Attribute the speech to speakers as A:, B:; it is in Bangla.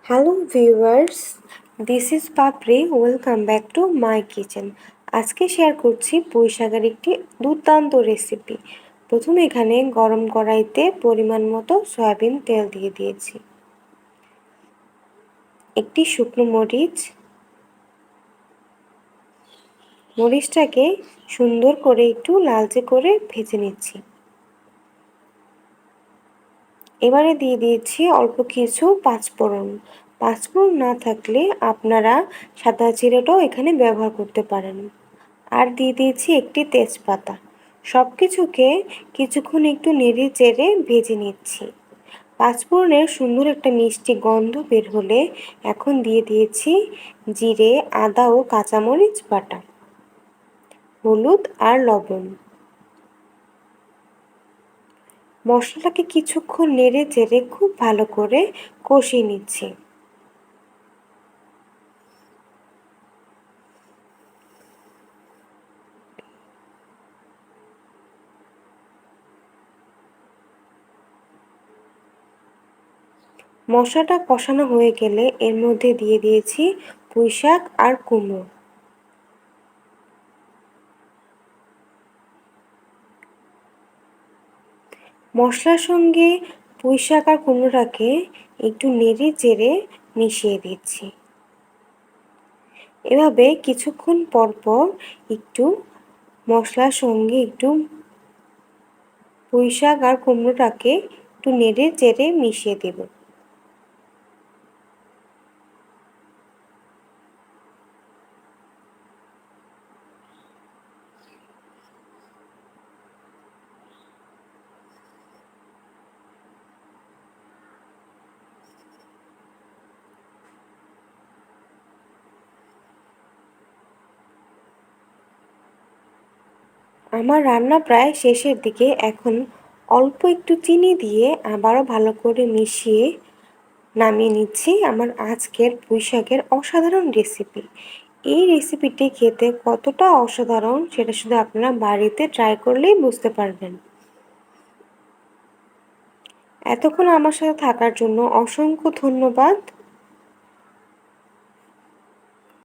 A: Hello viewers, this is Papri. Welcome back to my kitchen. আজকে শেয়ার করছি পুঁই শাকের একটি দুর্দান্ত রেসিপি। প্রথমে এখানে গরম কড়াইতে পরিমাণ মতো সয়াবিন তেল দিয়ে দিয়েছি। একটি শুকনো মরিচটাকে সুন্দর করে একটু লালচে করে ভেজে নিচ্ছি। এবারে দিয়ে দিয়েছি অল্প কিছু পাঁচফোড়ন। পাঁচফোড়ন না থাকলে আপনারা সাদা জিরাটাও এখানে ব্যবহার করতে পারেন। আর দিয়ে দিয়েছি একটি তেজপাতা। সব কিছুকে কিছুক্ষণ একটু নেড়ে চেড়ে ভেজে নিচ্ছি। পাঁচফোড়নের সুন্দর একটা মিষ্টি গন্ধ বের হলে এখন দিয়ে দিয়েছি জিরে, আদা ও কাঁচামরিচ বাটা, হলুদ আর লবণ। মশলাটাকে কিছুক্ষণ নেড়ে চেড়ে খুব ভালো করে কষিয়ে নিচ্ছি। মশলাটা কষানো হয়ে গেলে এর মধ্যে দিয়ে দিয়েছি পুঁইশাক আর কুমড়ো। মশলার সঙ্গে পুঁইশাক আর কুমড়োটাকে একটু নেড়ে চেড়ে মিশিয়ে দিচ্ছি। এভাবে কিছুক্ষণ পর পর একটু মশলার সঙ্গে একটু পুঁইশাক আর কুমড়োটাকে একটু নেড়ে চেড়ে মিশিয়ে দেব। আমার রান্না প্রায় শেষের দিকে। এখন অল্প একটু চিনি দিয়ে আবারও ভালো করে মিশিয়ে নামিয়ে নিচ্ছি আমার আজকের পুঁইশাকের অসাধারণ রেসিপি। এই রেসিপিটি খেতে কতটা অসাধারণ সেটা শুধু আপনারা বাড়িতে ট্রাই করলেই বুঝতে পারবেন। এতক্ষণ আমার সাথে থাকার জন্য অসংখ্য ধন্যবাদ।